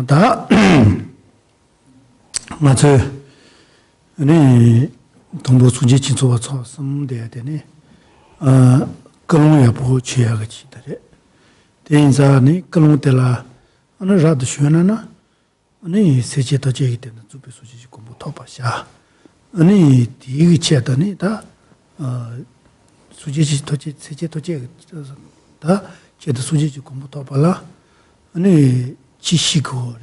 다 맞아. 아니 동부 수지 진소와 섬돼야 되네. 그런 거 취해야 지다래. 대인자니 그런 때라 어느 라도 쉬어나나 아니 세제도 제기 되는 주비 수지 공부 더 봐샤. 아니 이게 채다니 다 수지 도지 세제도 제기 다 제도 수지 공부 더 봐라. 아니 지시고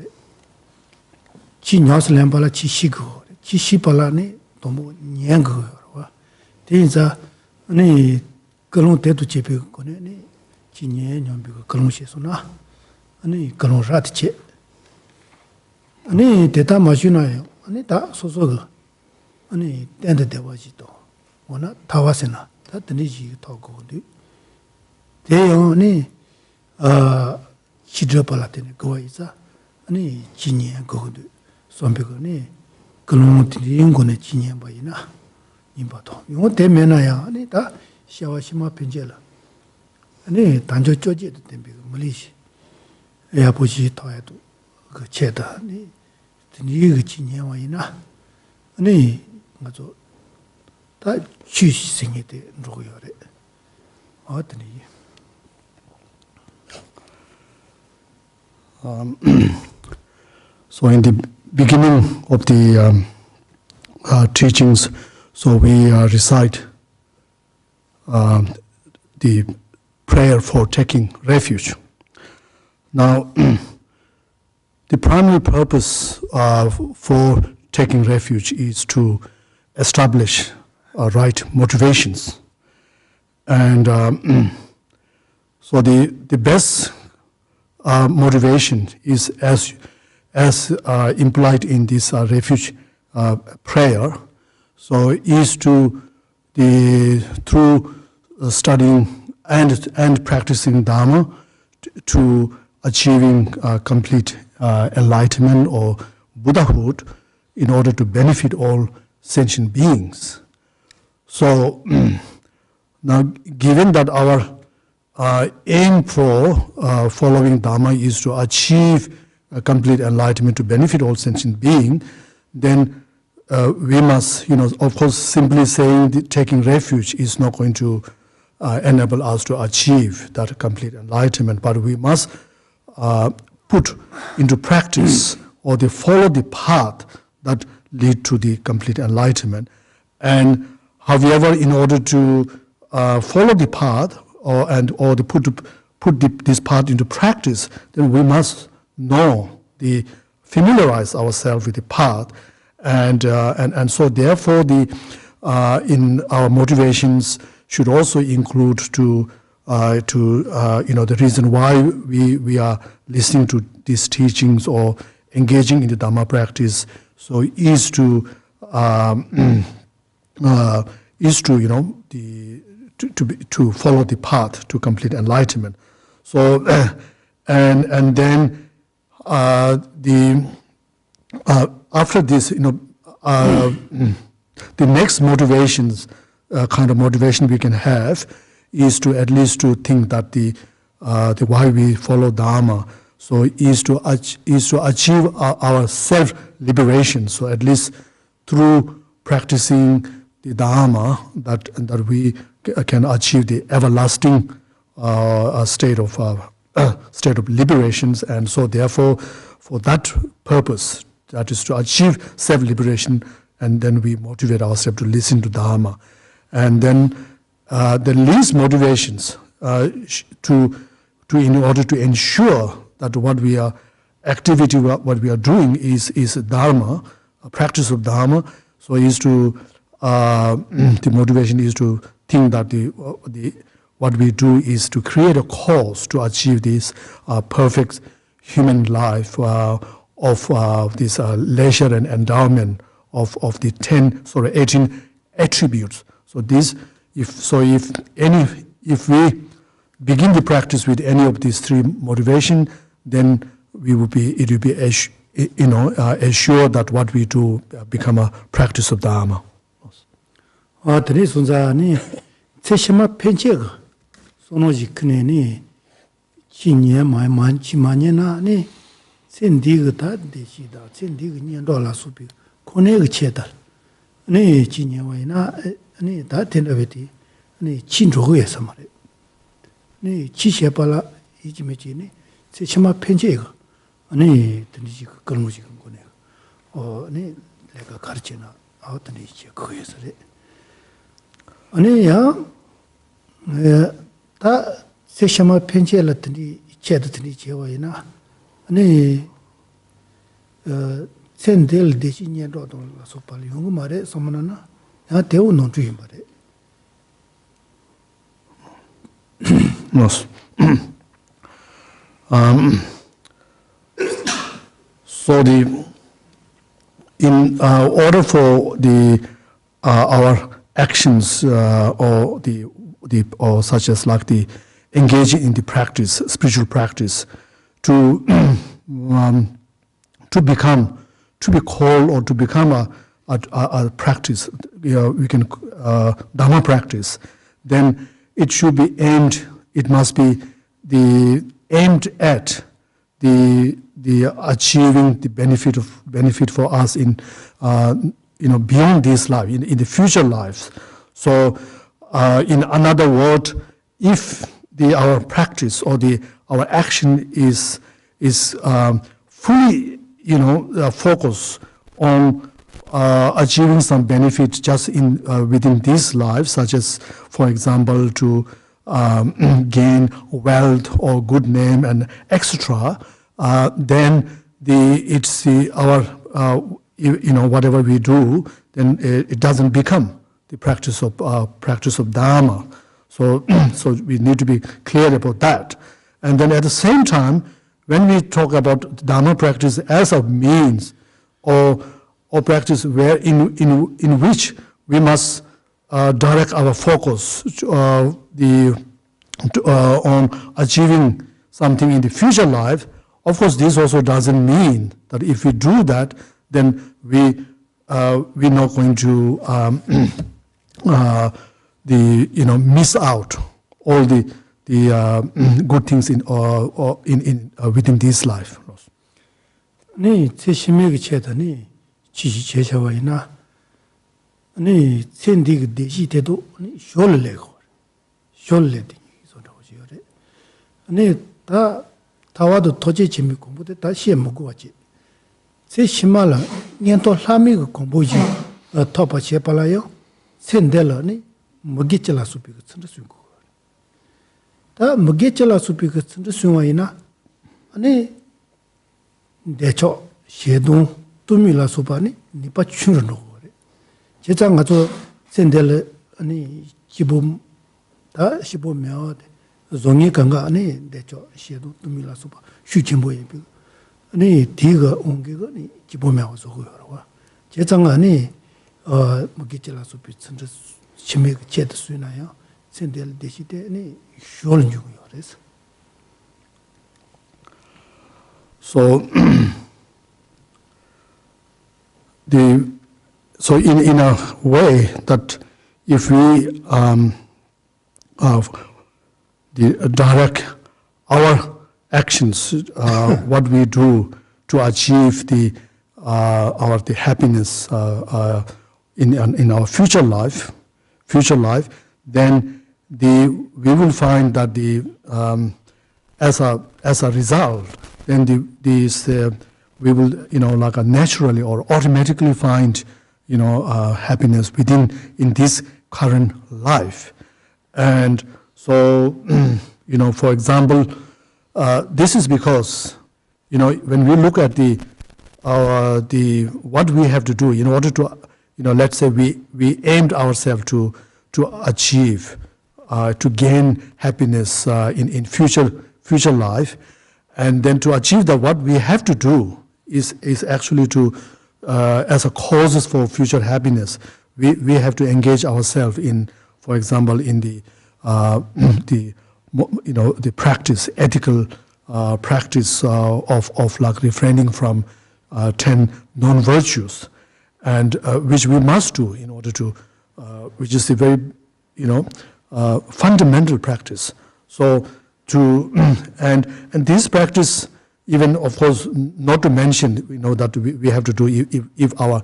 지녀스 램발라 지시고 지시발라니 너무 냥거와 대인자 아니 그런 때도 제비 거네 지녀 념비고 그런 시소나 아니 그런 라트체 아니 대다 마시나요 아니 다 소소가 아니 땡데 대와지도 원나 타와세나 다 드니지 타고도 대영이 시드발라테네 거이자 아니 지녀 거도 선배거니 그런 인고네 지녀 바이나 임바도 이거 되면아야 아니 다 샤와시마 펜젤라 아니 단조 쪼지도 템비 물리시 야 보시 더해도 그 제다 아니 이게 지녀 바이나 아니 맞아 다 취생이 돼 로요래 어떠니 So in the beginning of the teachings, so we recite the prayer for taking refuge. Now, the primary purpose for taking refuge is to establish right motivations. And so the best motivation is as implied in this refuge prayer. So is to through studying and practicing Dharma to achieving complete enlightenment or Buddhahood in order to benefit all sentient beings. So now, given that our aim for following Dharma is to achieve complete enlightenment to benefit all sentient beings, then we must, of course, simply saying taking refuge is not going to enable us to achieve that complete enlightenment, but we must put into practice or follow the path that lead to the complete enlightenment. And however, in order to follow the path or to put this path into practice, then we must familiarize ourselves with the path, and so therefore in our motivations should also include to the reason why we are listening to these teachings or engaging in the Dharma practice. So is to follow the path to complete enlightenment. So and then after this, the next motivations, kind of motivation we can have, is to at least to think that the why we follow Dharma. So is to achieve our self liberation. So at least through practicing the Dharma, that we can achieve the everlasting state of liberations, and so therefore, for that purpose, that is to achieve self-liberation, and then we motivate ourselves to listen to Dharma, and then the least motivations in order to ensure that what we are doing is Dharma, a practice of Dharma. So is to the motivation is to think that what we do is to create a cause to achieve this perfect human life of this leisure and endowment of the 18 attributes. So if we begin the practice with any of these three motivations, then it will be assured that what we do become a practice of Dharma. 소노지 크네니 진예 마만치 마냐나니 Sendiga da Deshida, Sendiga Niandola Subi, Koneg Chetal, Ne Chinyawina, Ne Datenaveti, Ne Chinjoe Samare, Ne Chishapala, Ichimechini, Sechima Penjega, Ne Teniji Kalmuji Koneg, or Ne Lega Karchina, out and Ichia. Ne ya ta Sechama Penjela Tani Chedatani Chewayina. 아니 센델 대신에도 돌아서 빨리 용거 말에 소문하나 야 대우 논주인 말에 Yes. So in order for our actions or or such as like the engaging in the practice, spiritual practice, to be called or to become a practice, we can Dharma practice, then it should be aimed. It must be aimed at the achieving the benefit for us in beyond this life, in the future lives. So, in another word, if our practice or our action is fully focused on achieving some benefit just within this life, such as, for example, to gain wealth or good name and etc., then whatever we do, then it doesn't become the practice of Dharma. So we need to be clear about that. And then at the same time, when we talk about Dharma practice as a means or practice in which we must direct our focus on achieving something in the future life, of course this also doesn't mean that if we do that, then we're not going to miss out all the good things in within this life. 네 제심에게 체다니 지시 제셔와이나 네 센디게 대시대도 쇼르레고 쇼르레디 소도지요레 네다 타와도 토제 재미 공부데 다시 먹고 왔지 제 심말라 년도 라미고 공부지 토파 제발아요 센델라니 먹기질라 수비고 선수고 다 먹기질라 수비고 선수와이나 아니 대초 셰동 투밀라 수바니 니파 추르노 거래 제장 가서 센델 아니 기본 다 시보면 종이 건가 아니 대초 셰동 투밀라 수바 슈침보에 아니 디가 온게거니 기보면 와서 그러와 제장 아니 먹기질라 수비 선수 심해 제도 수나요 센델 대시대니 쇼는 주고요 그래서 So, in a way that if we direct our actions, what we do to achieve the happiness in our future life, then we will find that as a result, then we will like naturally or automatically find happiness in this current life. And so for example, this is because when we look at what we have to do in order to let's say we aimed ourselves to achieve to gain happiness in future life. And then to achieve that, what we have to do is actually to, as a causes for future happiness, we have to engage ourselves in, for example, in the practice, ethical practice of like refraining from 10 non-virtues, and which we must do in order to, which is a very fundamental practice. So and this practice, even of course not to mention, that we have to do if our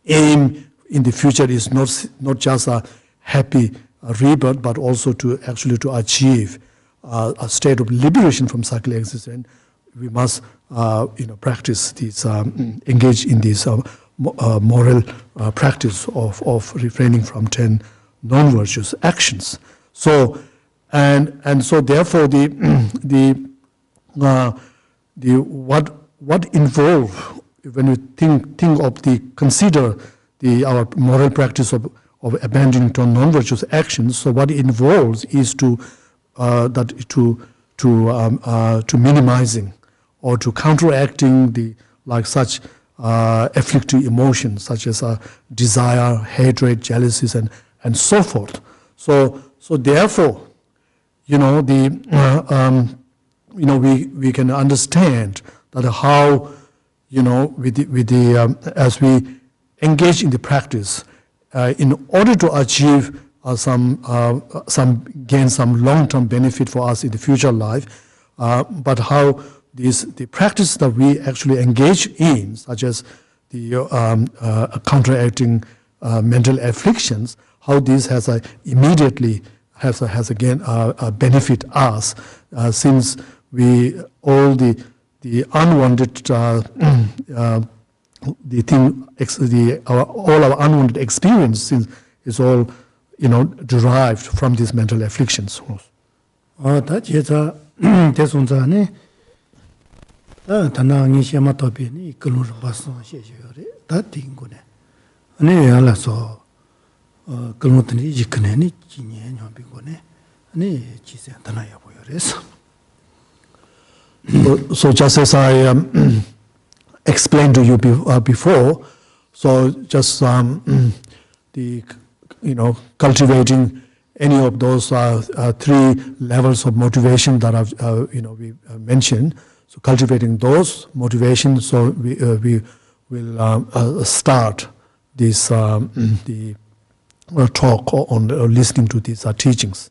aim in the future is not just a happy rebirth, but also to actually to achieve a state of liberation from cyclic existence. We must practice this, engage in this moral practice of refraining from 10 non-virtuous actions. So and so therefore the what involve when we consider our moral practice of abandoning non-virtuous actions. So what it involves is to minimizing or to counteracting such afflictive emotions such as desire, hatred, jealousies, and so forth. So therefore, we can understand that how as we engage in the practice, in order to achieve some long-term benefit for us in the future life, but how the practice that we actually engage in, such as the counteracting mental afflictions, how this has immediately again benefit us, since all our unwanted experience is all derived from these mental afflictions. So just as I explained to you before, so just cultivating any of those 3 levels of motivation that we mentioned. So cultivating those motivations, so we will start this the talk on listening to these teachings.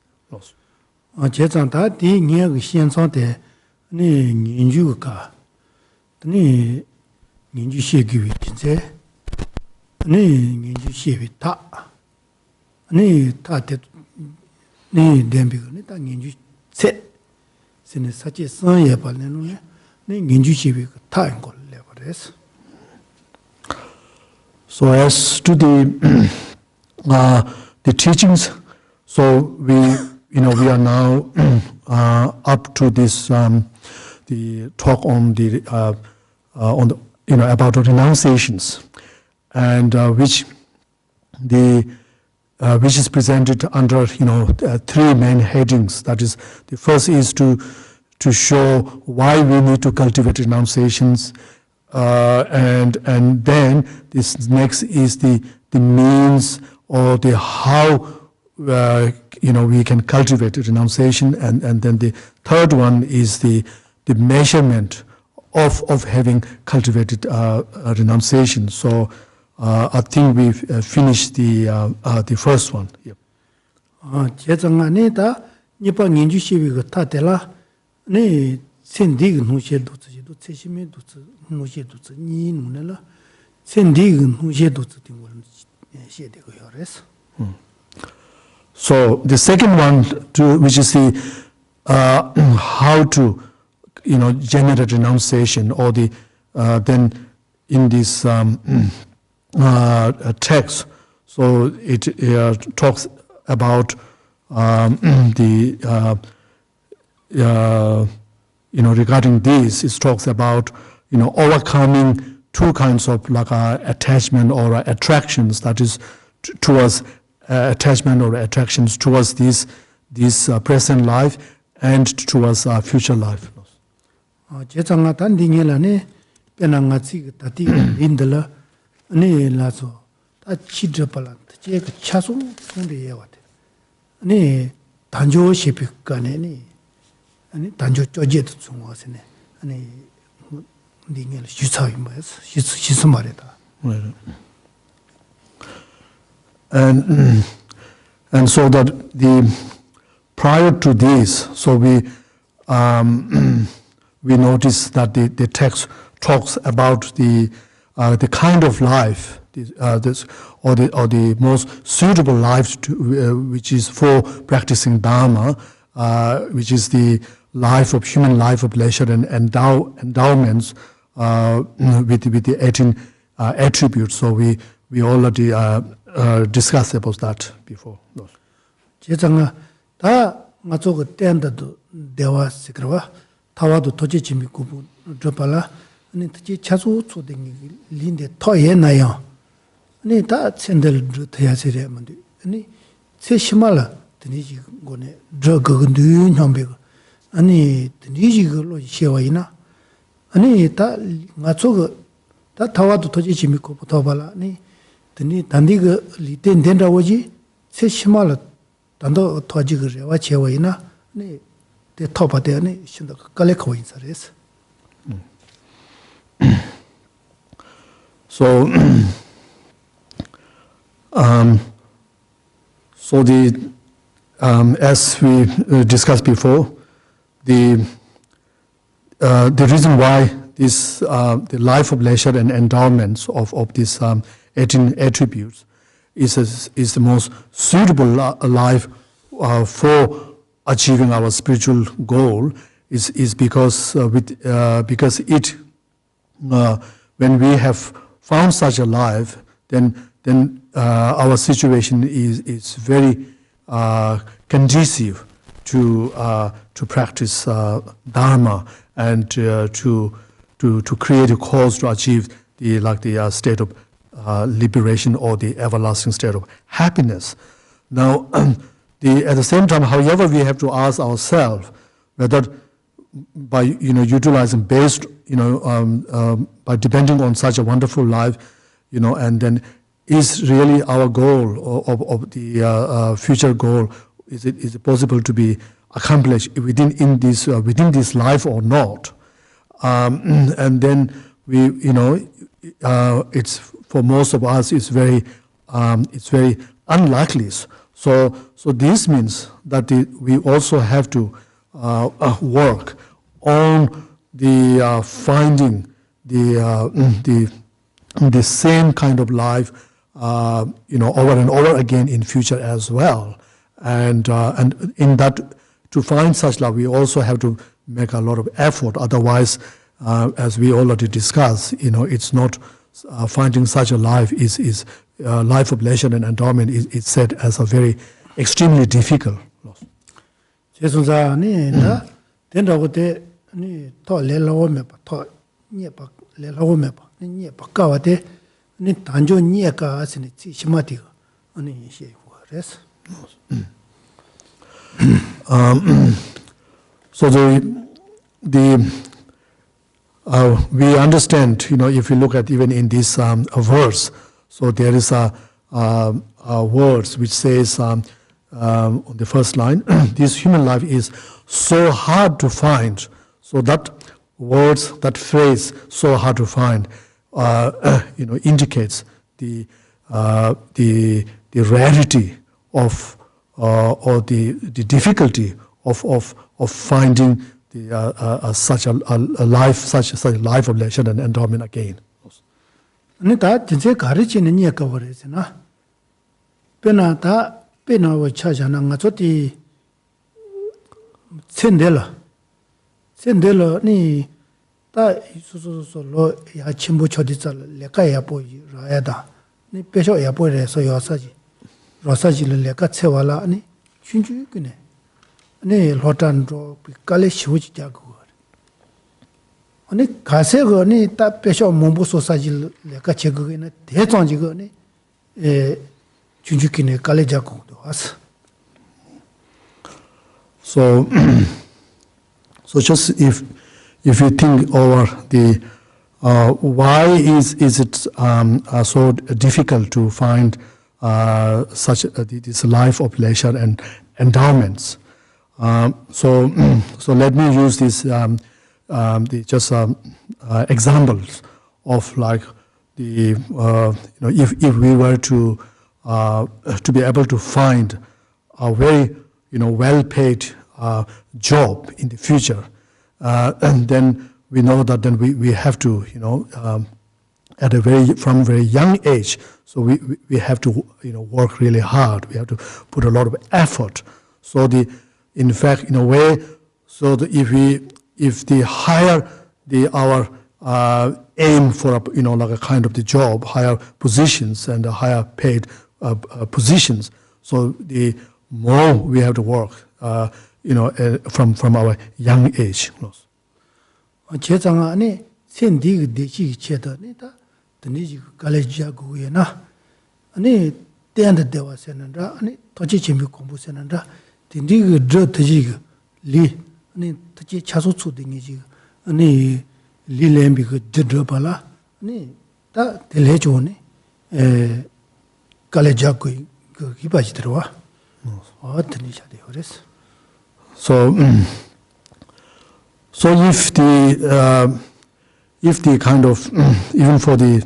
So as to the teachings, so we are now up to this the talk on the about renunciations, and which is presented under 3 main headings. That is, the first is to show why we need to cultivate renunciations, and then this next is the means or the how we can cultivate renunciation, and then the third one is the measurement of having cultivated renunciation. So I think we've finished the first one. Yep. So the second one, which is the how to generate renunciation, or the then in this text, so it talks about regarding this, it talks about overcoming 2 kinds of attachment or attractions, that is towards attachment or attractions towards this present life and towards future life. And so that prior to this, so we we notice that the text talks about the kind of life or the most suitable life which is for practicing Dharma, which is the human life of leisure and endowments with the 18 attributes. So we already discussed about that before. 제가 다 맞고 땐다도 대화 시크와 타와도 도지 짐이 구분 접발라 아니 특히 차수 초등이 린데 토예나요 아니 다 챈들 돼야지래만데 아니 제 심말라 드니지 거네 저거근데 형배 아니 드니지 걸로 시와이나 아니 다 맞고 다 타와도 도지 짐이 구분 더발라 아니 드니 단디가 리텐 된다고지 제 심말라 단도 토지그래 와체와이나 네 대 토바데네 신도 깔레코 인사레스. So as we discussed before, the reason why this the life of leisure and endowments of these 18 attributes is the most suitable life for achieving our spiritual goal is because it when we have found such a life, then our situation is very conducive to practice Dharma and to create a cause to achieve the state of liberation or the everlasting state of happiness. Now, at the same time, however, we have to ask ourselves whether by utilizing based by depending on such a wonderful life, and then is really our goal of the future goal, is it possible to be accomplished within this life or not? And then it's for most of us it's very unlikely. So this means that we also have to work on the finding the same kind of life over and over again in future as well, and in that to find such life we also have to make a lot of effort. Otherwise, as we already discussed, it's not finding such a life is life of leisure and endowment is said as a very extremely difficult. 제순자니 나 된다고때 니 토레라오메바 토 녀바 레라오메바 니 바까와데 니 단조 녀가 아스니 지시마디가 아니 시고레스. So we understand, if you look at even in this verse, so there is a words which says on the first line, this human life is so hard to find. So that words, that phrase, so hard to find, indicates the rarity of or the difficulty of finding such a life, such a life of leisure and endowment again. 아니 다 진짜 가르치는 얘가 버리잖아. 빼나와 찾아나 가서디 센델라 니다 이수수로 야 침부 초디잘 내가야 보이 라야다. 니 빼셔야 보이래서 요사지. 로사지를 내가 채와라 아니 춘주이네. 네 로탄도 깔레 시우지 자고. 아니 가세거니 딱 빼셔 몸부 소사지를 내가 제거기는 대장지거니 춘주기네 깔레 자고도 왔어. So just if you think over the why is it so difficult to find such this life of leisure and endowments? So let me use this examples of like the if we were to be able to find a very well-paid job in the future, and then we know that then we have to, from a very young age, so we have to, work really hard. We have to put a lot of effort. So in fact, in a way, so that if the higher our aim for like a kind of the job, higher positions and higher paid positions, so the more we have to work, from our young age. 아니 때한테 대화 세는다 아니 도지 준비 공부 세는다 딘디그 저트지그 리 아니 도지 차소 초딩이지 아니 리렘비 그 저더발라 아니 다 델해줘네 에 갈레자고 그 기바지 들어와 어떤 이샤데 그랬어 So if the kind of even for the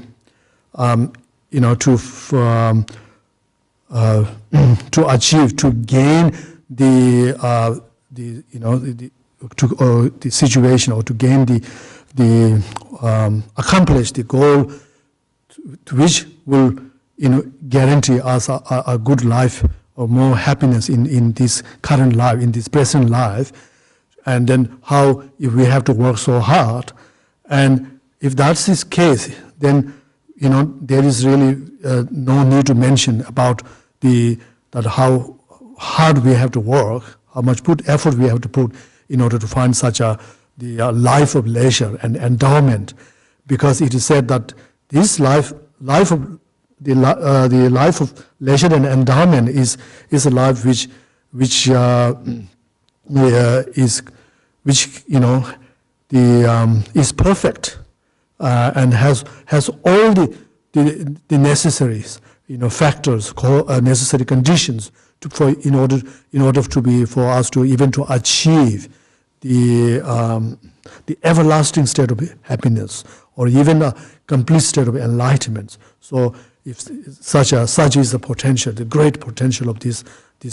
to achieve, to gain the situation, or to gain the accomplish the goal to which will guarantee us a good life or more happiness in this current life, in this present life. And then how, if we have to work so hard, and if that's the case, then there is really no need to mention about that how hard we have to work, how much effort we have to put in order to find such the life of leisure and endowment, because it is said that this life of the life of leisure and endowment is a life which is perfect and has all the necessaries, factors, necessary conditions in order for us to even to achieve the everlasting state of happiness, or even a complete state of enlightenment. So, if such is the potential, the great potential of this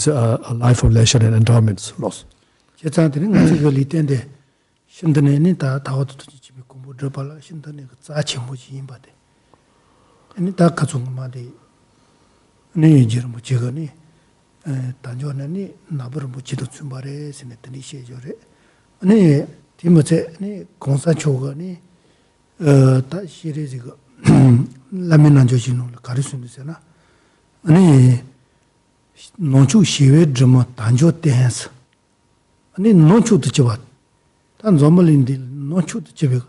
life of leisure and endowments. Loss. 라면한 조진을 가르치는데서나 아니 논주 시외 좀 단조 때해서 아니 논주도 잡아 단 좀을인데 논주도 잡아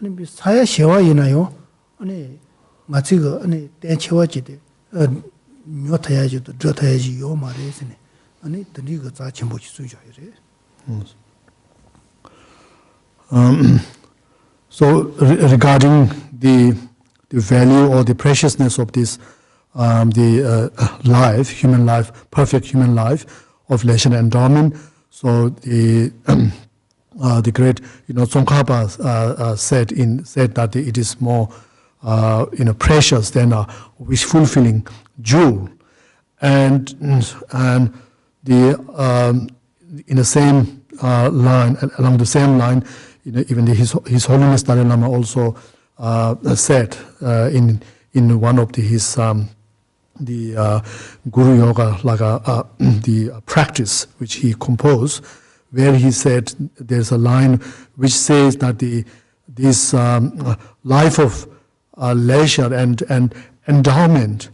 아니 사야 세와이나요 아니 마치가 아니 대체와지데 묘타야지도 저타야지 요 말이스네 아니 드리가 자치 못이 수요이래 So regarding the value or the preciousness of this, life, human life, perfect human life of leisure and endowment. So the great, Tsong Khapa said that it is more, precious than a wish-fulfilling jewel, and in the same line, along the same line, even His Holiness Dalai Lama also said in one of his the Guru Yoga, like the practice which he composed, where he said there's a line which says that this life of leisure and endowment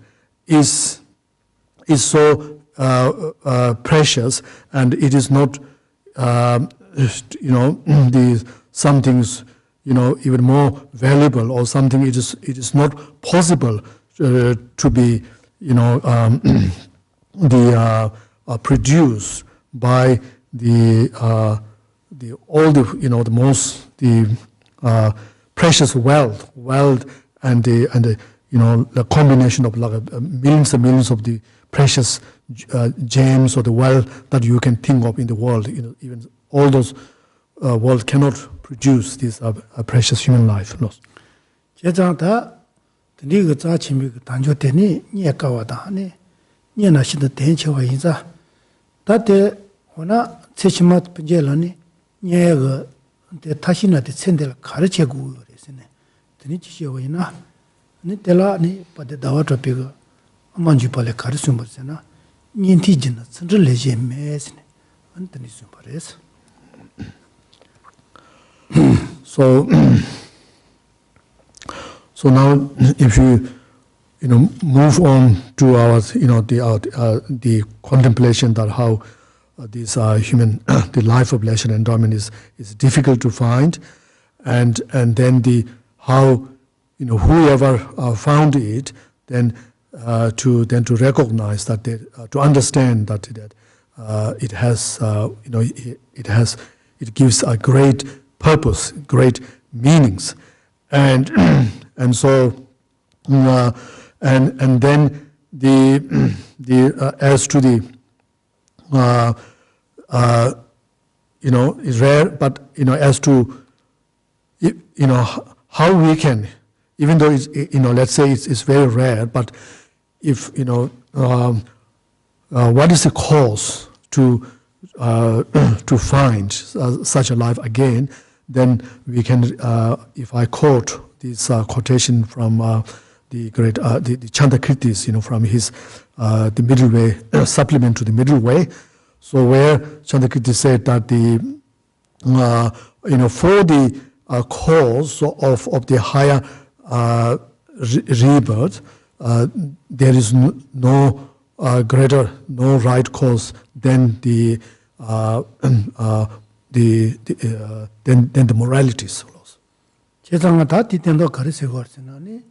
is so precious, and it is not some things even more valuable, or something it is not possible to be produced by the most precious wealth and the combination of millions and millions of the precious gems or the wealth that you can think of in the world. Even all those world cannot produce this precious human life. 제자다 드리그 자침이 단조되니 니에까와다니 니나시도 대체와 인자 다때 호나 체치맛 분제라니 니에가 데 타시나 데 챈들 가르치고 그랬네. 드니 지셔와이나 네 telani pade dawa topiga amanju pale karisum bosena ninti jina central leje mesne antani sumpares. So now if you move on to our the contemplation that how this human the life of blessed endowment is difficult to find, and then the how whoever found it, then to recognize that to understand that it has it gives a great purpose, great meanings, and so and then the as to the is rare, but as to how we can, even though it's let's say it's very rare, but if what is the cause to find such a life again, then we can if I quote this quotation from the great the Chandakirtis, from his the middle way supplement to the middle way, so where Chandakirti said that the for the cause of the higher rebirth, there is no greater, no right cause than the moralities. 제상하다 뒤된도 가르쳐 거스나니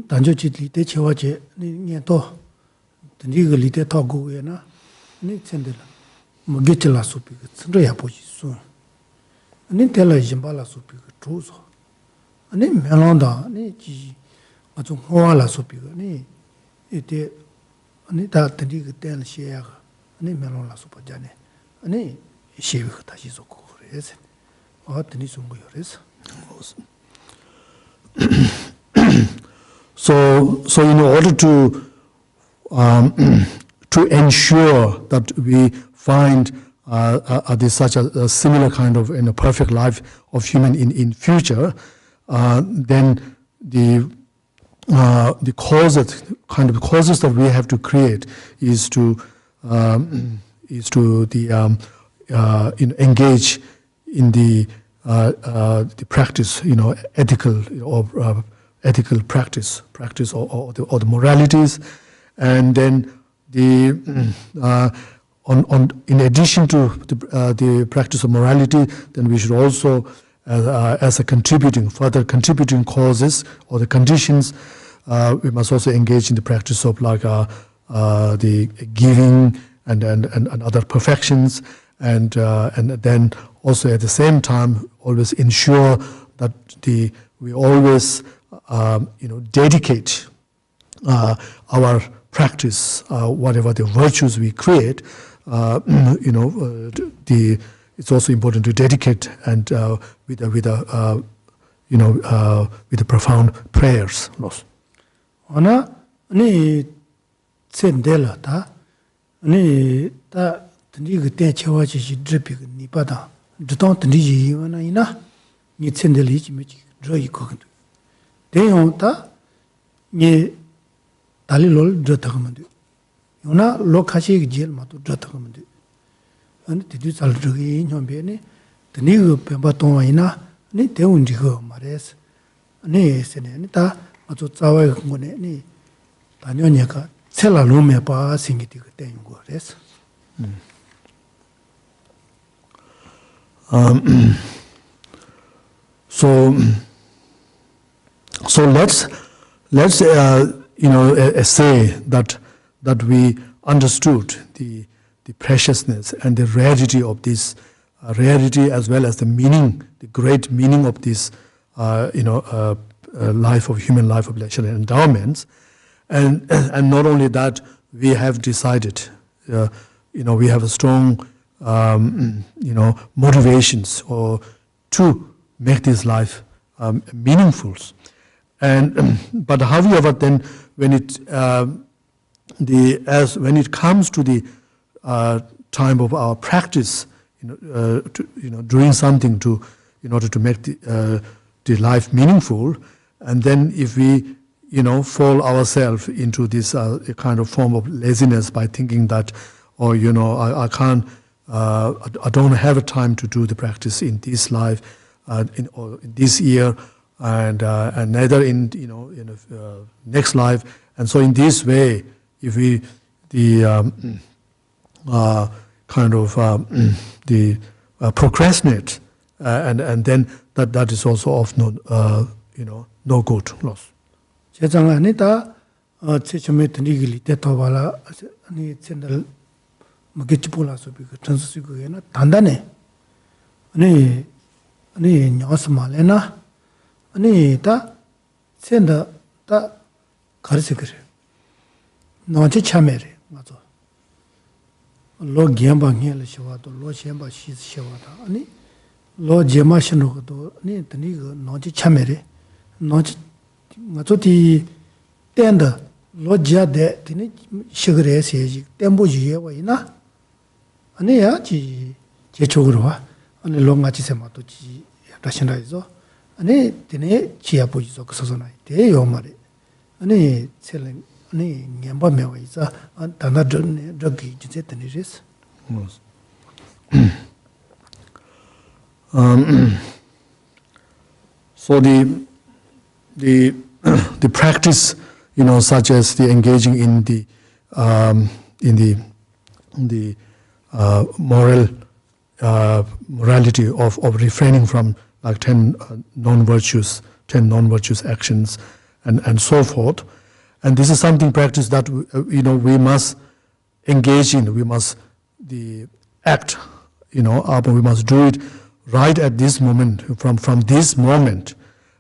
단조치 리테 채워제 니또 든지가 리테 타고에나 니 챈들 뭐 게틀라 소피 선저야 보지수 아니 텔라 짐발라 소피 조소 아니 멜론다 아니 지 아주 호알라 소피가 아니 이때 아니 다 든지가 땐 시야가 아니 멜론라 소파자네 아니 시비가 다시 쏘고 그래서 So in order to ensure that we find this such a similar kind of perfect life of human in future, then the causes, kind of causes that we have to create is to engage in the practice, ethical or ethical practice or the moralities, and then in addition to the practice of morality, then we should also, as a further contributing causes or the conditions, we must also engage in the practice of like the giving and other perfections, and then also at the same time always ensure that we always dedicate our practice, whatever the virtues we create, it's also important to dedicate and with the profound prayers. Ana ni tsendela ta ni ta tni gte chewa chi dripi ni pada dton tni ji wana ina ni tsendeli chi me chi droi ko de yon ta ni dali lol drata kamande yona lokhashi gi jel ma to drata kamande ani tidu sal drogi nyombe ni tni go pemba ton ina ni de un ji go mares ani sene ni ta azu tsawa ngone ni 단연이가 셀라 룸에 봐 생기디 그때 거래서 so let's say that we understood the preciousness and the rarity of this rarity, as well as the meaning, the great meaning of this life of human life of blessed endowments. And not only that, we have decided, we have a strong, motivations to make this life meaningful. But however, then when it when it comes to the time of our practice doing something to, in order to make the life meaningful, and then if we, fall ourselves into this kind of form of laziness by thinking that, I can't, I don't have a time to do the practice in this life, in this year, and neither in next life, and so in this way, if we procrastinate, and then that is also of no good loss. 제장안에다 체체메트니기 때토발라 아니 챈들 무게치볼라서 비그 전수수고에나 단단해. 아니 녀스말에나 아니 다 챈다 다 가르쳐 그래. 너한테 참여해. 맞아. 로 gem방해를 쉬어도 로 셴바 쉬어다. 아니 로 제마신으로도 아니 드니가 너한테 참여해. 너한테 맞지 땐다 로자데 드니 시그레세지 템보지에 와이나 아니야 지 제쪽으로 와 아니 롱같이 세마도 지 다신다이죠 아니 드네 지야 보지서 그서서나이 대요 말이 아니 셀랭 아니 냠바메와 있어 단다드네 저기 이제 드니스 so the practice, such as the engaging in the morality of refraining from like 10 non-virtuous actions, and so forth, and this is something practice that we must engage in. We must act, we must do it right at this moment, from this moment.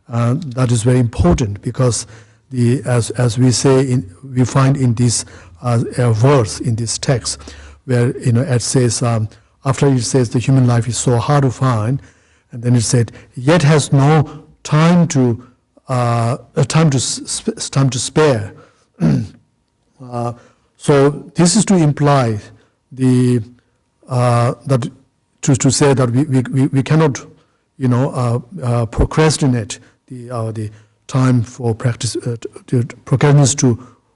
That is very important because as we say, we find in this verse, in this text, where it says, after it says the human life is so hard to find, and then it said, yet has no time to spare. So this is to imply that to say that we cannot procrastinate the time for practice,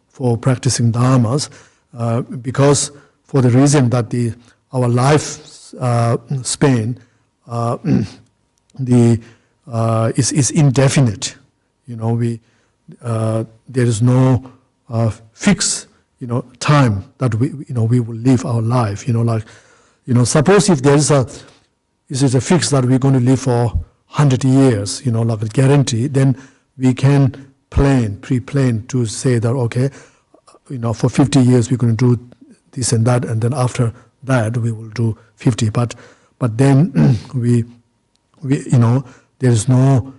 for practicing dharmas, because for the reason that our life span is indefinite. There is no fixed time that we will live our life. Suppose if there is a fix that we're going to live for 100 years, like a guarantee, then we can pre-plan to say that, okay, for 50 years we're going to do this and that, and then after that we will do 50. But then there is no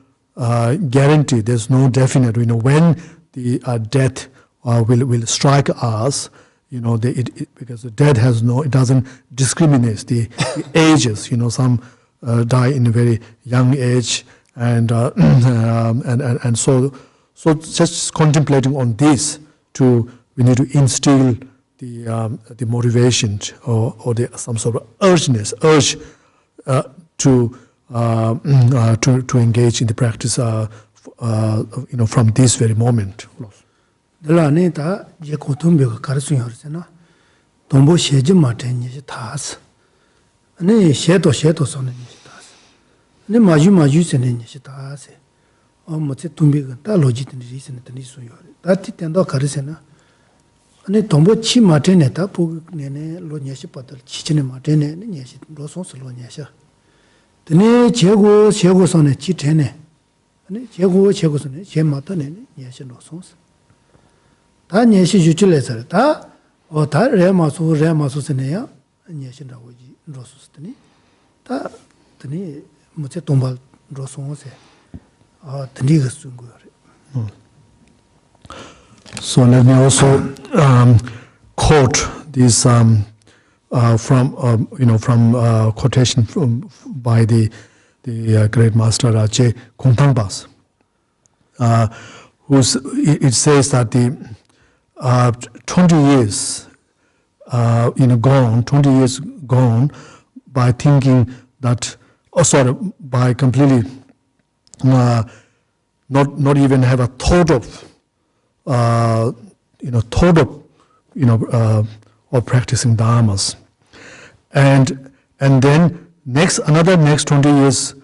guarantee, there's no definite, when the death will strike us, because the death it doesn't discriminate the ages. Some die in a very young age, and so just contemplating on this, we need to instill the motivation or some sort of urge to engage in the practice from this very moment. dāla je kōtōng bēgā kārasūng yōrase nā, tōmbō shēji mātē nyēshī tāsi. Nē shētō sōne nyēshī tāsi. Nē mājū sēne nyēshī tāsi. Mōtse tōmbēgā tā lōjī tēne rī sēne tēne sūng yōre. Tā tī tēndō kārasē nā, nē tōmbō chī mātē nē tā pōgī nē lō nyēshī pātāli, chī chī nē mātē nē nyēshī, lō sōng sī lō nyēshī. Tēne chēgō sōne chī tēne, chēgō sōne chē mātā nē nyēshī lō sōng sī. 다 녀시 주출해서 다 레마수 세네야 녀시라고 지 로스스더니 다 드니 뭐제 동발 로송어세 드니가 쓴 거래. So let me also quote this from quotation by the great master Raje Kongtangbas, it says that 20 years gone, by thinking that, by completely not even have a thought of, of practicing dharmas, and then next 20 years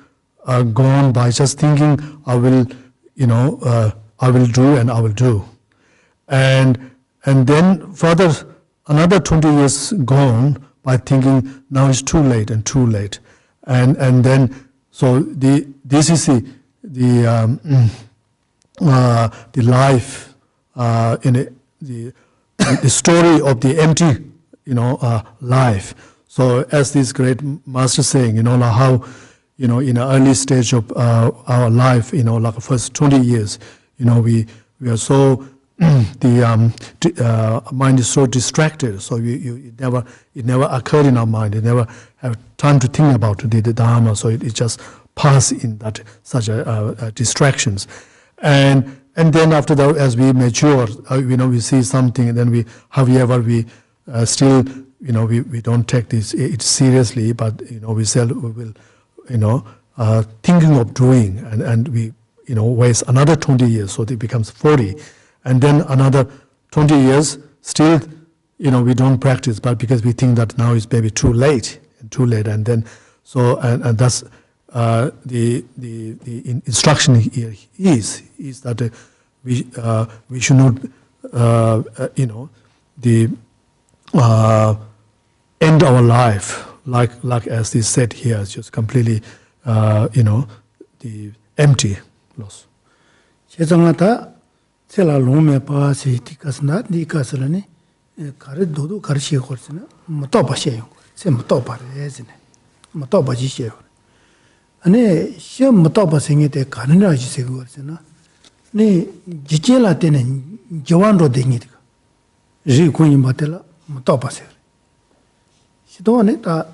gone by just thinking I will do and I will do, and then further another 20 years gone by thinking now it's too late, and then so this is the life in the story of the empty life. So as this great master saying, how in the early stage of our life, like the first 20 years, we are so the mind is so distracted, so it never occurred in our mind. It never have time to think about the Dharma, so it just pass in that such distractions, and then after that, as we mature, we see something, and then we still we don't take it seriously, but we will thinking of doing, and we waste another 20 years, so it becomes 40, and then another 20 years still we don't practice, but because we think that now is maybe too late, and then so and that's the instruction here is that we should not end our life like as they said here, it's just completely the empty loss. Cela lume pa si tikasna di kasrani kare dodo karshi korsina motoba sheyo se motoba rezine motoba ji sheyo ane she motoba singete kanina ji se korsina ne jichela tene jawando dengi ri kunyi batela motoba se sido ne ta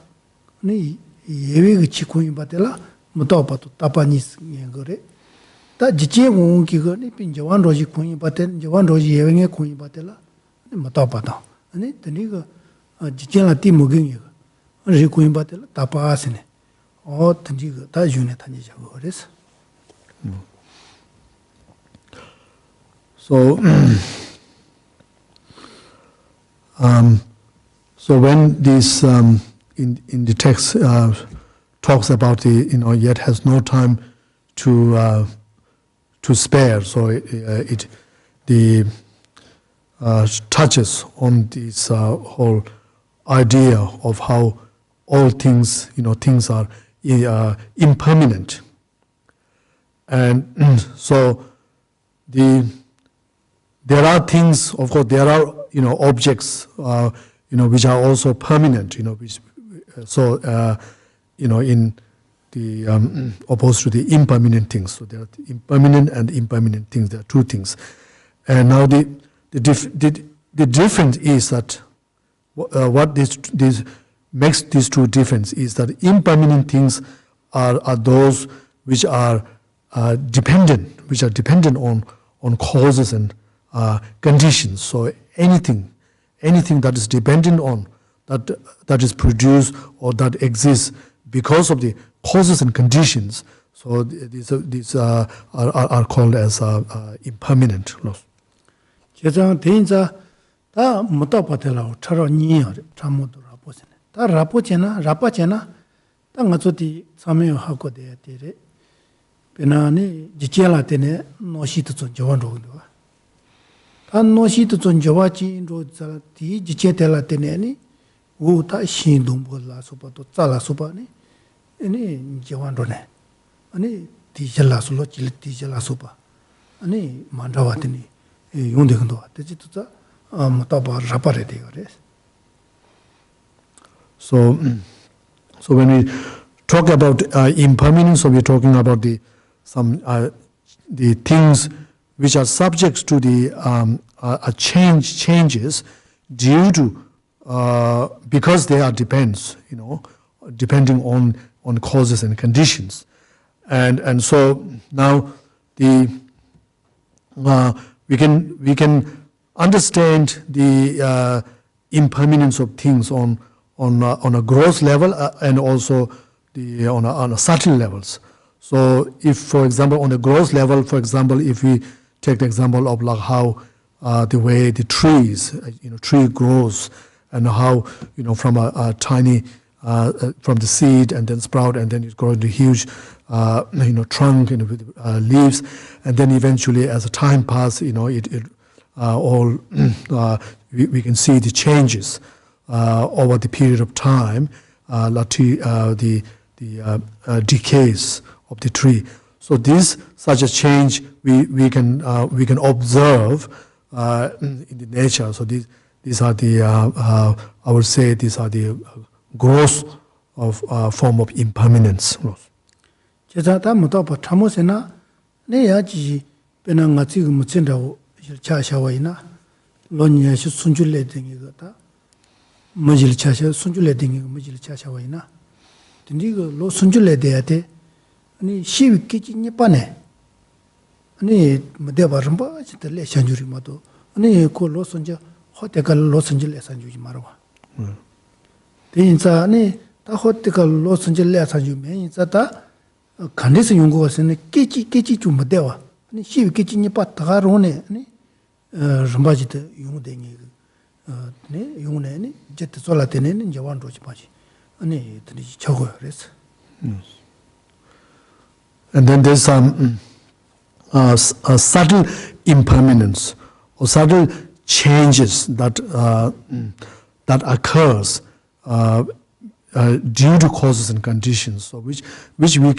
ne yewe chi kunyi batela motoba to tapanis ngore 다 지체 공기거니 빈 저완 로지 공이 받된 저완 로지 예외의 공이 받들라 뭐 답하다 아니 드니가 지체라 티모긴이 리 공이 받들라 답하시네 드니가 다 주네 다니자고 그래서 so when this in the text talks about the yet has no time to spare, so it touches on this whole idea of how all things things are impermanent, and so there are things, of course there are objects which are also permanent, which in the opposed to the impermanent things. So there are the impermanent and impermanent things. There are two things, and now the difference is that what this makes these two difference is that impermanent things are those which are dependent on causes and conditions. So anything that is dependent on that is produced or that exists because of the causes and conditions, so these are called as impermanent loss. 제가 대인자 다 못다 받으라고 처럼 니어 참모도 라보세네. 다 라보잖아. 다 가서디 참여하고 돼야 되래. 베나니 지체라 때네 노시도 좀 저원로도. 다 노시도 좀 저와지 로자 디 지체텔라 때네니 우다 신동불라 소바도 잘라 소바니 ini jawan rone, ani dijala solo cili dijala sopa, ani mandawa tini yonde kando, teji tuza mutaba rapare degare. So when we talk about impermanence, so we're talking about the things which are subject to the changes due to because they are depending on causes and conditions, and so now we can understand the impermanence of things on on a gross level and also on a subtle levels. So if, for example, on a gross level, for example, if we take the example of like how the way the trees, tree grows, and how from a tiny from the seed and then sprout and then it grows into huge trunk with leaves, and then eventually as the time passes, we can see the changes over the period of time, the decays of the tree. So such a change we can observe in the nature. So these are the I would say these are the growth of form of impermanence. 제자다 못하고 참으세나 내야지 배는 같이 그 무친다고 차샤와이나 론야시 순줄래 등이 거다 뭐질 차샤 순줄래 등이 뭐질 차샤와이나 근데 로 순줄래 돼야 돼 아니 시위끼 찐이빠네 아니 뭐대바름 봐 진짜 레션주리 마도 아니 그로 순저 호텔갈 로 순줄래 산주지 말아와 대인자 아니 다 호텔갈 로 순줄래 산주면 인자다 간데서 연구하서는 깨지 좀 못돼와 아니 시위 깨지니 빠다가로네 아니 럼바지도 용되니 네 용네니 제트 솔라테네는 이제 완도지 바지 아니 드니 적어요 그래서 And then there's some subtle impermanence or subtle changes that occurs due to causes and conditions, so which we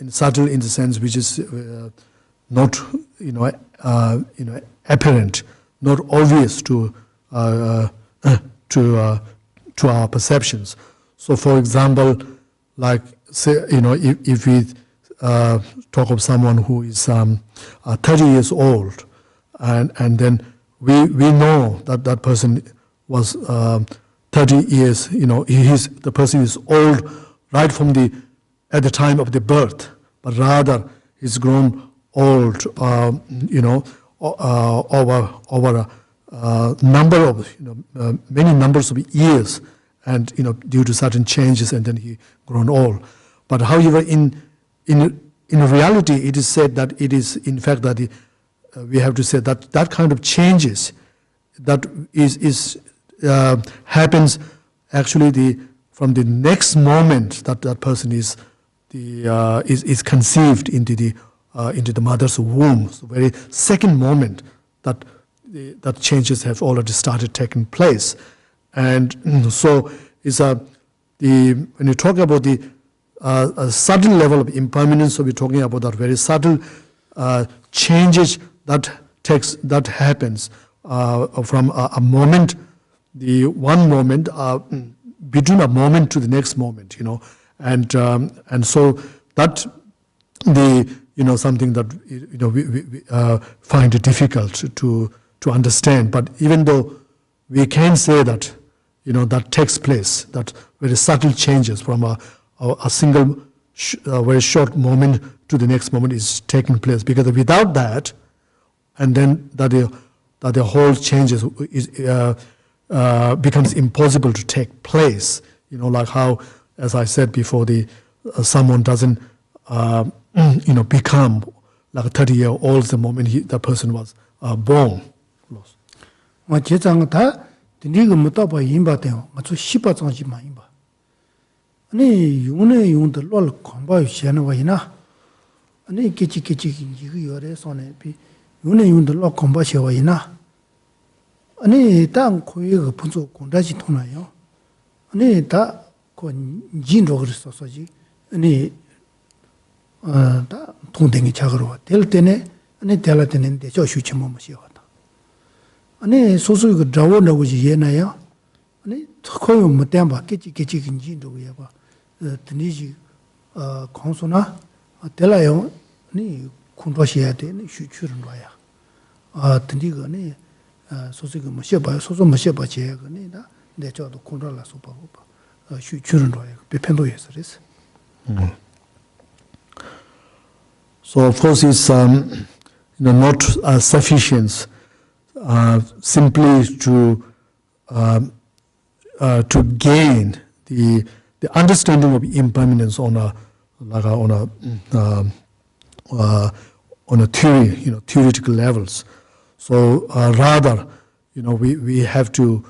subtle in the sense which is not apparent, not obvious to our perceptions. So, for example, like say if we talk of someone who is 30 years old, and then we know that person was 30 years, the person is old right from at the time of the birth, but rather he's grown old, over a number of, many numbers of years, and due to certain changes, and then he grown old. But however, in reality, it is said that it is in fact that we have to say that kind of changes that is happens actually from the next moment that person is conceived into the mother's womb. So very second moment that changes have already started taking place, and so it's when you talk about the a subtle level of impermanence, so we're talking about that very subtle changes that happens from a moment. The one moment between a moment to the next moment, and so that something that we find it difficult to understand. But even though we can say that that takes place, that very subtle changes from a single very short moment to the next moment is taking place, because without that, and then that the whole changes becomes impossible to take place. Like how, as I said before, someone doesn't become like a 30-year-old the moment the person was born. 아니 용의 롤 공부해 시는 거이나 아니 끼치 이거 요래 손에 비 용의 롤 공부해 와이나 아니 땅 코이가 분조 공다지 통나요 아니 다그 진로 그랬었지 아니 다 통댕이 작으로 될 때네 아니 될 때는데 저 휴치 뭐 시하다 아니 소소 그 자원하고 지예나요 아니 거의 못 담바 끼치 진로 해봐 드니지 공소나 될라요 니 군도시야 돼 휴추는 거야 드니거네 소소가 뭐 셔봐 소소 뭐 셔봐 제거네다 내 저도 군도라서 보고 휴추는 거야 배편도 해서랬어 So of course it's not sufficient simply to to gain the understanding of impermanence on a theory, theoretical levels. So rather, we have to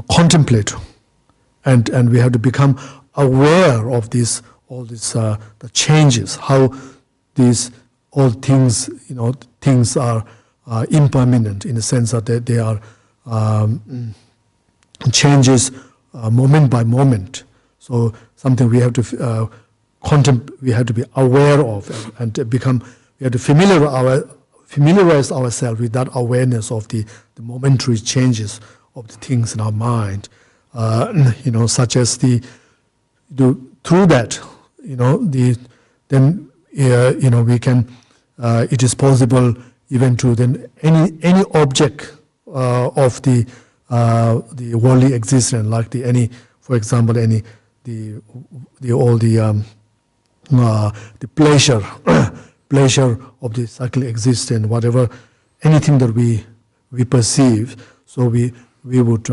contemplate, and we have to become aware of all these the changes, how all things things are impermanent in the sense that they are changes moment by moment. So something we have to we have to be aware of and we have to familiarize ourselves with that awareness of the momentary changes of the things in our mind, such as through that, then we can. It is possible even to then any object of the worldly existence, like for example, the pleasure pleasure of the cyclic existence, whatever, anything that we perceive, so we would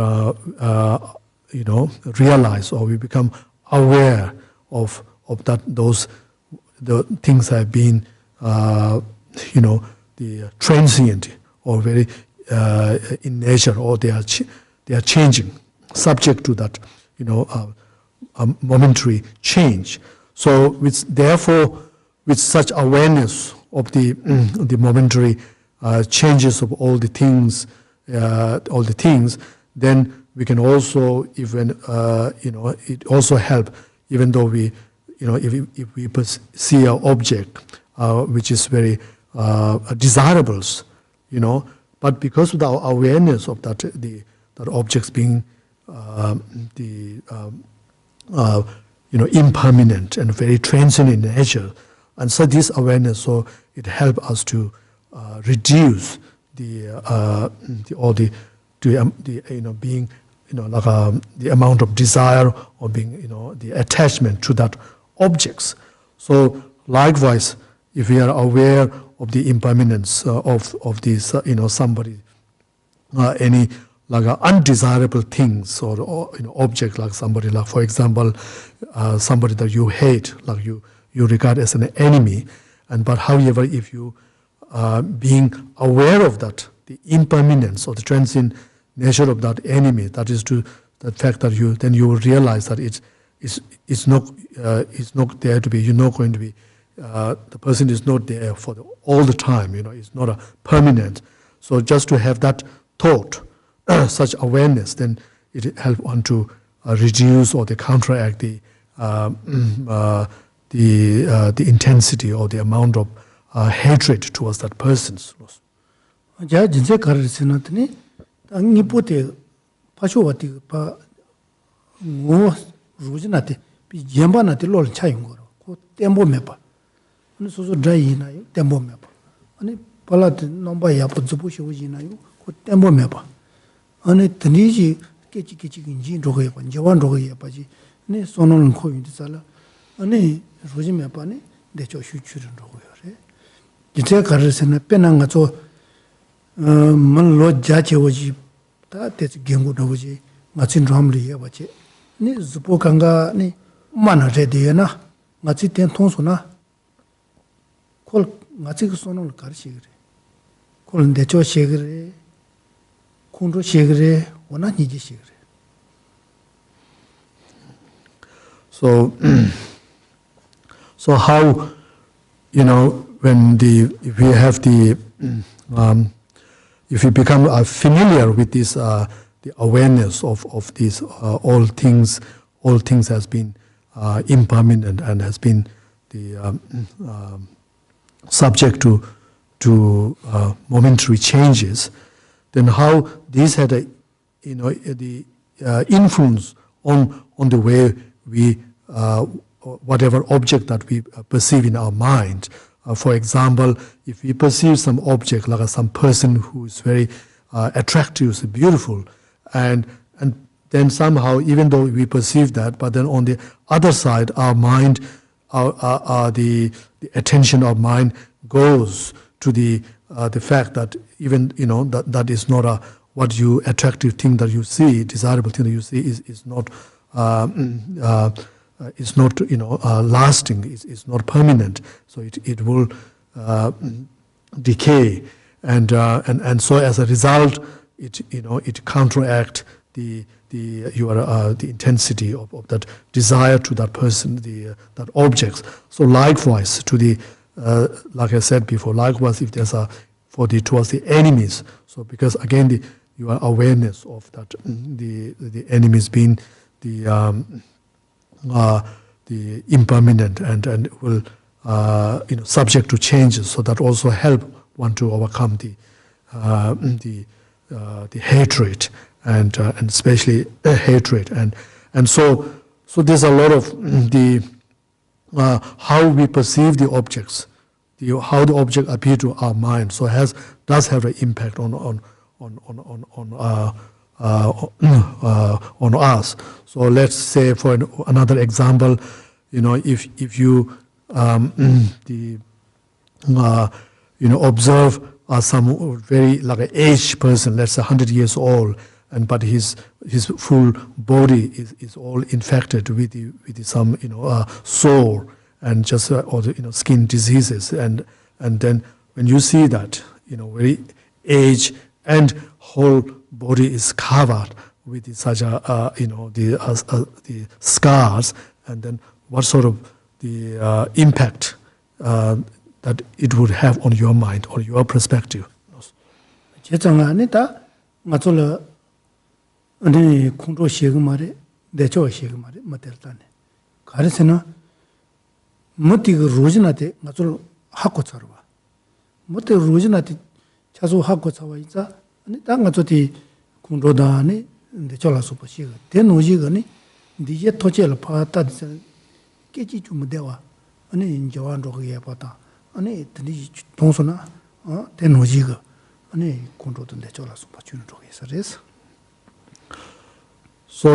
realize, or we become aware of that the things have been the transient or very in nature, or they are changing, subject to that a momentary change. So therefore with such awareness of the momentary changes of all the things, then we can also even it also help, even though we if we see an object which is very desirables, but because of our awareness of that objects being impermanent and very transient in nature, and so this awareness, so it helps us to reduce the being the amount of desire, or being the attachment to that objects. So likewise, if we are aware of the impermanence of these somebody any undesirable things or object, like somebody, like for example somebody that you hate, like you regard as an enemy, but however, if you being aware of that, the impermanence or the transient nature of that enemy, that is to the fact that you will realize that it's not there to be. You're not going to be. The person is not there for all the time. It's not a permanent. So just to have that thought, such awareness, then it helps one to reduce or to counteract the intensity or the amount of hatred towards that person. Nipote Pachowati Pa Mo Rujanati, Jambanati Lol Chayungoro, Tembo Mepa, and so dry in a Tembo Mepa, and Palat Nombaya Puzubusha Ujinayu, Tembo Mepa, and it Taniji Kitchi in Jin Roga, Jawan Roga Paji, Ne Sonon and Coin Sala, and Rujimepani, the Choshu children Roga. You take a reason a penangato. Man lo jache waji ta te gengu na waji ngachin ramli ya wache ni zupo kanga ni mana re de na ngachi ten thongso na kol ngachi ko sonol kar shigre kol de cho shigre kunro shigre ona ni ji shigre. So how when if we have the if you become familiar with this, the awareness of these all things has been impermanent and has been the subject to momentary changes, then how these had the influence on the way we whatever object that we perceive in our mind. For example, if we perceive some object, like some person who is very attractive, beautiful, and then somehow, even though we perceive that, but then on the other side, our mind, the attention of mind goes to the fact that even that is not a what you attractive thing that you see, desirable thing that you see is not lasting, is not permanent. So it will decay, and so as a result, it counteract the intensity of that desire to that person, that objects. So likewise to the like I said before, likewise if there's towards the enemies. So because again your awareness of that the enemies being the impermanent and will subject to changes. So that also help one to overcome the hatred and especially hatred and so there's a lot of the how we perceive the objects, how the object appear to our mind. So does have an impact on us. So let's say for another example, if you observe some very like an aged person, let's say 100 years old, but his full body is all infected with some sore and just or skin diseases, and then when you see that very aged and whole body is covered with such the scars, and then what sort of the impact that it would have on your mind or your perspective. So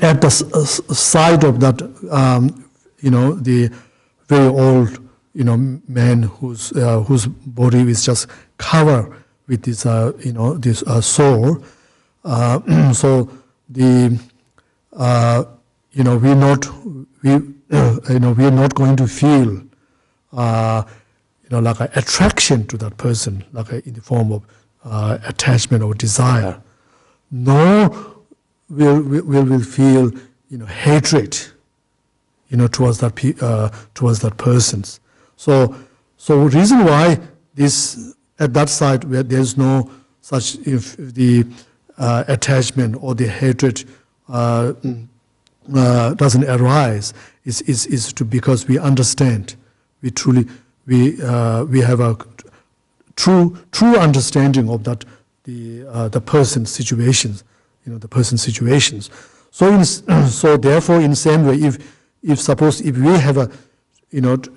at the side of that, the very old, man whose body is just covered with this, this sore. So the, we're not going to feel, like an attraction to that person, like in the form of attachment or desire, nor will feel, hatred, towards that persons. So reason why this at that side where there's no such if the attachment or the hatred doesn't arise is because we understand, we have a true understanding of that the person's situations, the person's situations. So therefore, in the same way, if we have a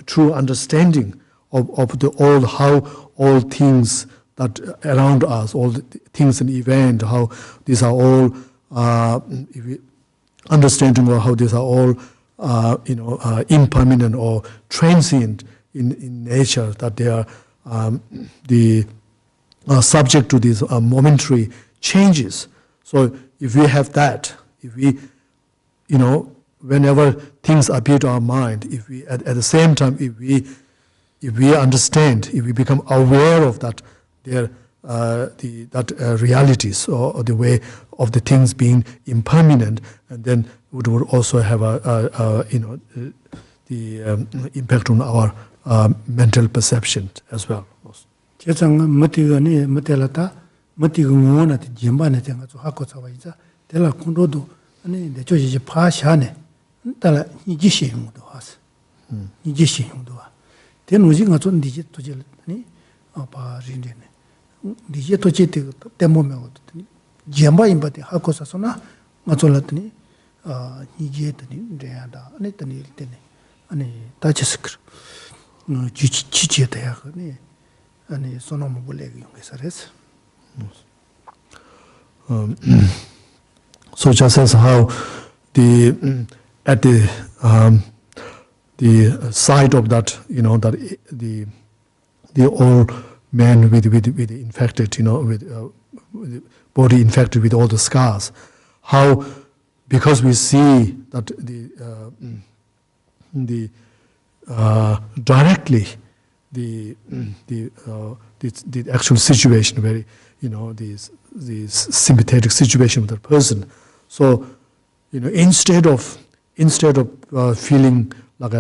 true understanding of how all things that around us, all the things and event, how these are all understanding of how these are all impermanent or transient in nature, that they are subject to these momentary changes. So if we have that, if we, whenever things appear to our mind, if we at the same time, if we understand, if we become aware of that, realities or the way of the things being impermanent, and then it would also have the impact on our mental perception as well. So just as how at the side of that, that the the old man with infected, with the body infected with all the scars. How, because we see that directly the actual situation, very the sympathetic situation with the person. So instead of feeling like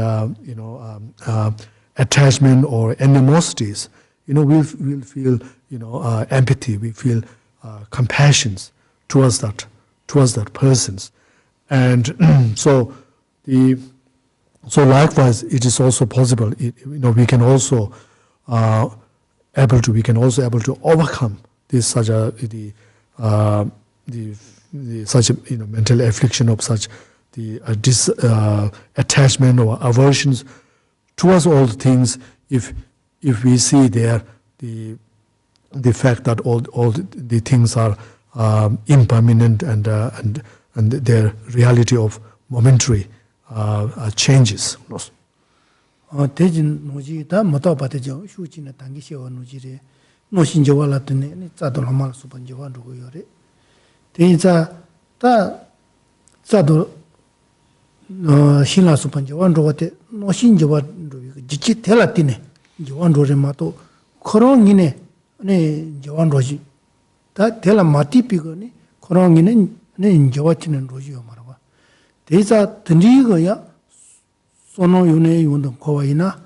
attachment or animosities, we'll feel empathy. We feel compassion towards that persons, and so likewise it is also possible. We can also able to overcome this such a such a mental affliction of such the attachment or aversions towards all the things if we see there the fact that all the things are impermanent and their reality of momentary changes. 대진 노지다 못다 바대죠. 휴진의 단기 세워 노지래. 노신저와라더니 짜도로 말 수번저와 누구요래. 대자 다 짜도 신라 수번저와 누구한테 노신저와 지치 텔라티네. 저완로레 마도 코롱이네. 네 저완로지. 다 텔라 마티피거니 코롱이네 네 저와치는 로지요 말아봐. 대자 든리거야 소노 윤의 윤동 거와이나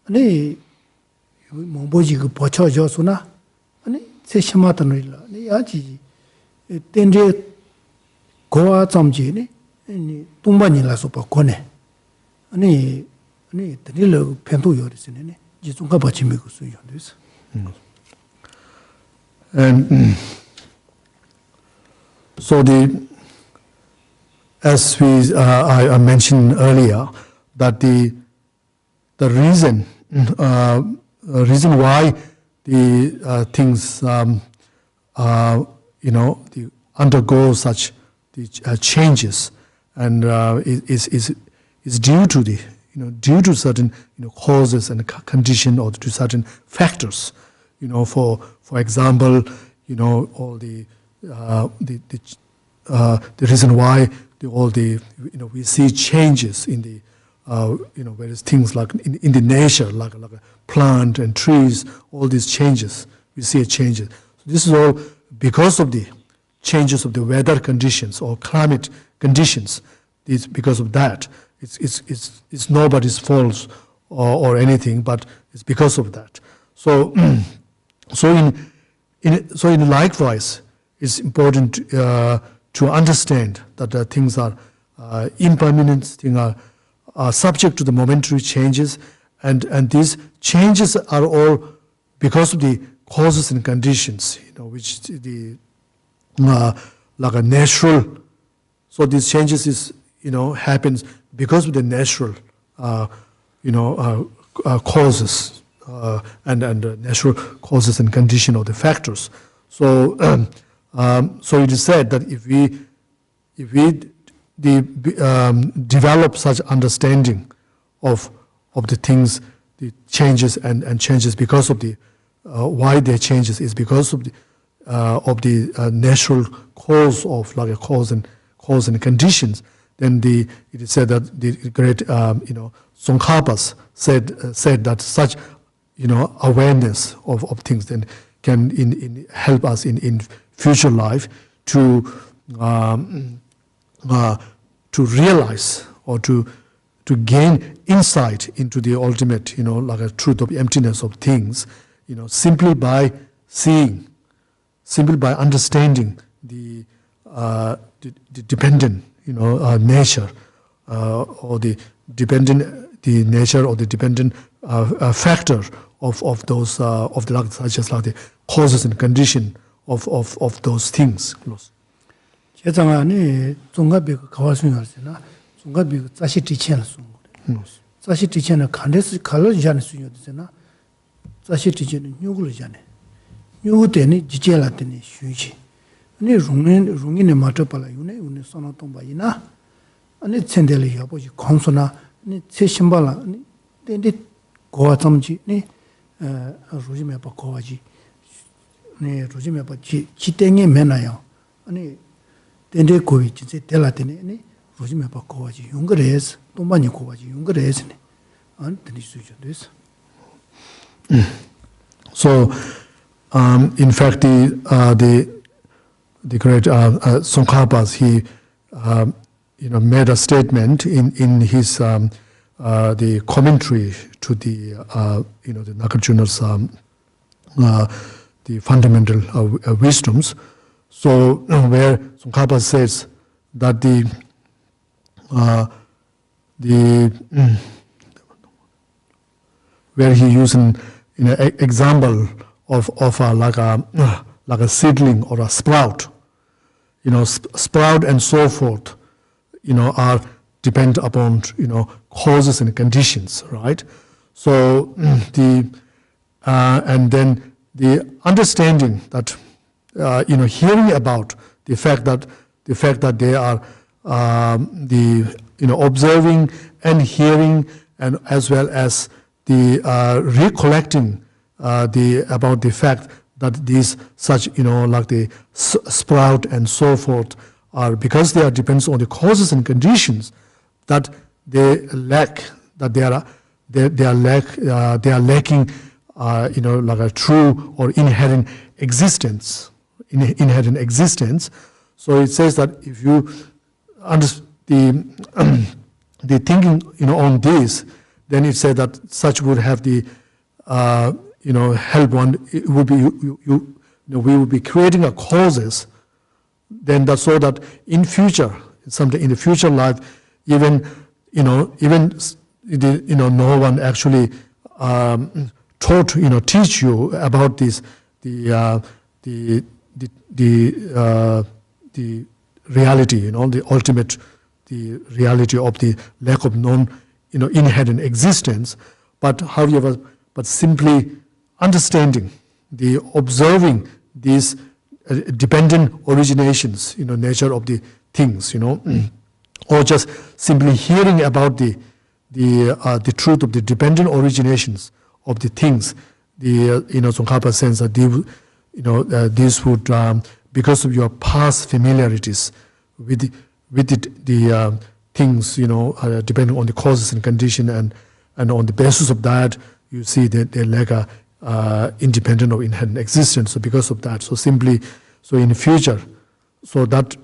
아니 뭐지 그 버쳐져서나 아니 세심하다는 일 아지 텐제 고아 점지니 아니 동반이라서 바코네 아니 드릴러 편도 요리스네 지중가 버치미 그 수요데스 and so as I mentioned earlier, that the reason why the things undergo such the changes and is due to due to certain causes and condition or to certain factors. For example, all the reason why we see changes in the various things like in the nature, like a plant and trees, all these changes, we see changes. So this is all because of the changes of the weather conditions or climate conditions. It's because of that. It's nobody's fault or anything, but it's because of that. So in likewise, it's important to understand that things are impermanent, things are subject to the momentary changes, and these changes are all because of the causes and conditions, which like a natural. So these changes is happens because of the natural causes and natural causes and condition of the factors. So so it is said that if we develop such understanding of the things, the changes and changes because of the why they changes is because of the natural cause of like a cause and conditions. Then it is said that the great Tsong Khapas said that such awareness of things then can help us in future life to realize or to gain insight into the ultimate, like a truth of emptiness of things, simply by seeing, simply by understanding the dependent, nature, or the nature or the dependent factor of those of the such as like the causes and condition of those things. 제장안에 종가비가 가와수요잖아. 종가비가 자시 티체는 송. 자시 티체는 간데스 칼로지잖아 수요잖아. 자시 티체는 뉴글이잖아. 뉴데니 지젤라데니 슈지. 아니 롱인에 맞춰발라 요네 선어동바이나. 아니 첸델이 여보지 건소나 아니 세심발라 아니 데데 고아점지 네 Rujime Pakoji, ne Rujime Pachi, Chitenge Menayo, and Tende Koi, Telatine, Rujime Pakoji, Ungares, Tomani Kovaji, Ungares, and this. So, in fact, the great Tsong Khapa, he made a statement in his the commentary to the the Nagarjuna's the fundamental wisdoms. So where Tsong Khapa says that where he used an example of like a seedling or a sprout, sprout and so forth, are depend upon causes and conditions, right? So and then the understanding that hearing about the fact that they are observing and hearing, and as well as the recollecting about the fact that these such like the sprout and so forth are, because they are depends on the causes and conditions, that they lack, that they are lacking like a true or inherent existence. So it says that if you understand the thinking on this, then it says that such would have the help one. It would be we would be creating a causes. Then that's so that in future, someday in the future life, even no one actually teach you about this the reality, the ultimate, the reality of the lack of inherent existence, but however, but simply understanding, the observing these dependent originations, nature of the things, or just simply hearing about the truth of the dependent originations of the things. The Tsong Khapa says that this would because of your past familiarities with the things, depending on the causes and condition, and on the basis of that, you see that they lack a independent or inherent existence. So because of that, so simply, so in the future, so that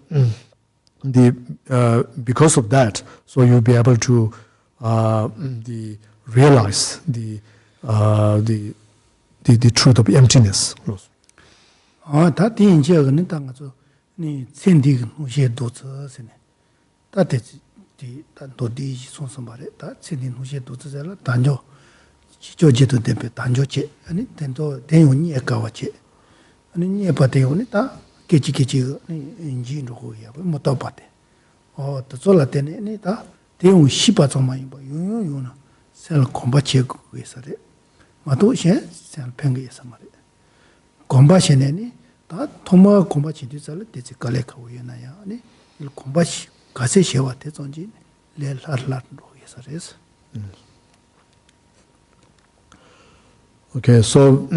because of that, so you'll be able to realize the truth of emptiness. That in jail and tango, ni sending no dots, that is the Dorje son somebody, that sending no dots, Tanjo, Chicho to Tempe, Tanjo che, and it tento Deuni a kawache, and in near Pateonita, Kichi, in Jino, Motopate, or the Zolatenita, Deun Shipa on my boy, sell combache with it. Matoshe, sell pengy somebody. Combustion any, that Toma combachi disal, it's a galeka winaya, il combash, Caseshewa Tetsonjin, Lel Arlando, yes, it is. Okay, so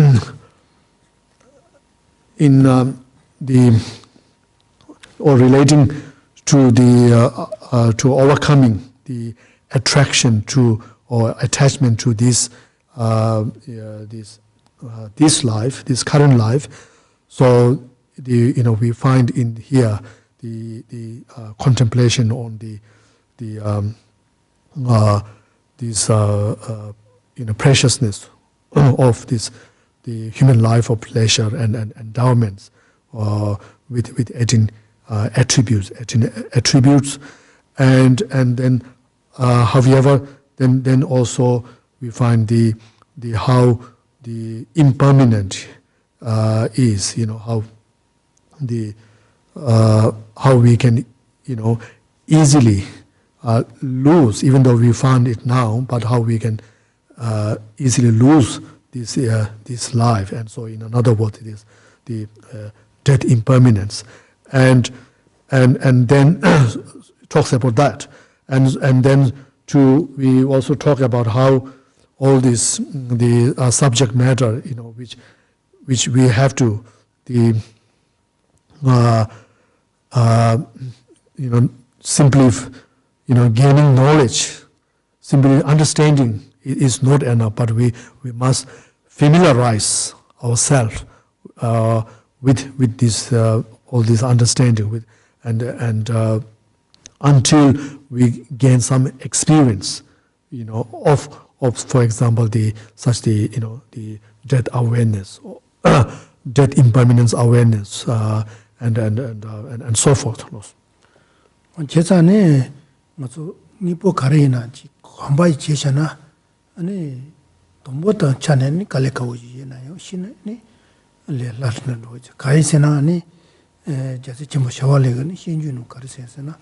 in relating to the to overcoming the attraction to or attachment to this life, this current life, so we find in here the contemplation on this preciousness of the human life of pleasure and endowments with 18 attributes, and then however then also we find the how the impermanent is, how we can easily lose, even though we found it now, but how we can easily lose this life. And so in another word, it is the death impermanence, and then talks about that, and then we also talk about how all this the subject matter, which we have to simply gaining knowledge, simply understanding is not enough, but we must familiarize ourselves with this all this understanding and until we gain some experience, of for example the death awareness, death impermanence awareness, and so forth. 제자네 맞어 니보 가레나 지 관바이 제샤나 아니 돈보다 차네니 갈레카오지나요 신네 레라르는 로지 가이세나니 자세 좀 샤왈레가니 신주는 가르세세나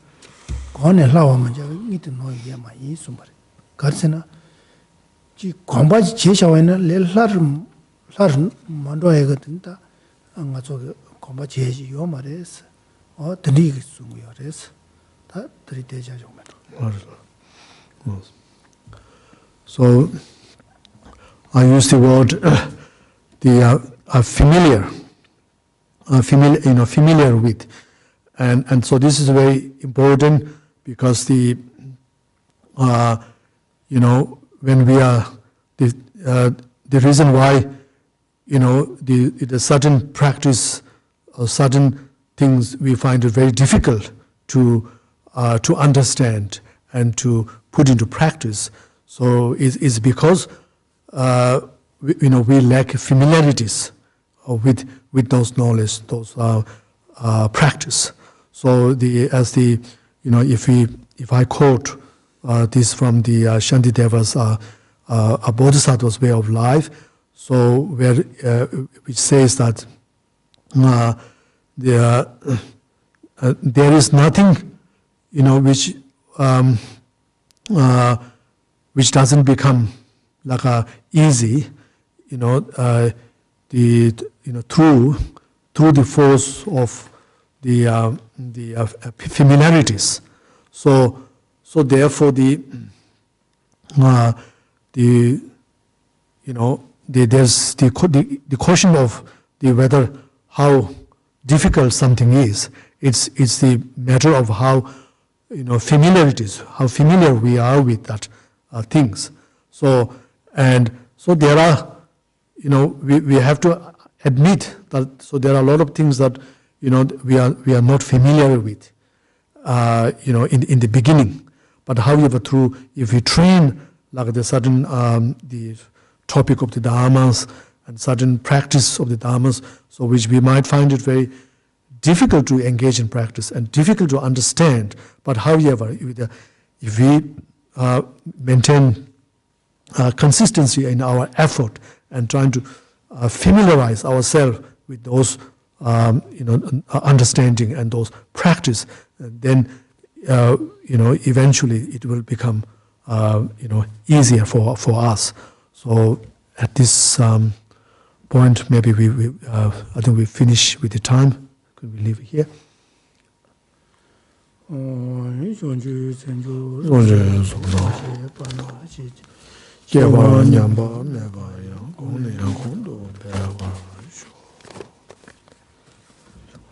거네 라와만 자 니도 노이야마 이숨바리 가르세나 지 관바지 제샤와나 레라르 만도에가 된다 안가서 관바 제지 요 말에서 드리기 숨이어서 다 드리대자 좀 So I use the word familiar with, and so this is very important because when we are the reason why the certain practice or certain things we find it very difficult to understand and to put into practice. So is because we lack familiarities with those knowledge, those practice. So if I quote this from the Shantideva's a Bodhisattva's way of life, so which says that there is nothing which doesn't become like easy, through the force of the familiarities. So therefore there's the question of whether how difficult something is. It's the matter of how familiarities, how familiar we are with that things. So there are, we have to admit that. So there are a lot of things that we are not familiar with, in the beginning. But however, if we train like the certain the topic of the dharmas and certain practice of the dharmas, so which we might find it very difficult to engage in practice and difficult to understand. But however, if we maintain consistency in our effort and trying to familiarize ourselves with those understanding and those practice, then eventually it will become easier for us. So at this point, maybe I think we finish with the time. Could we leave it here?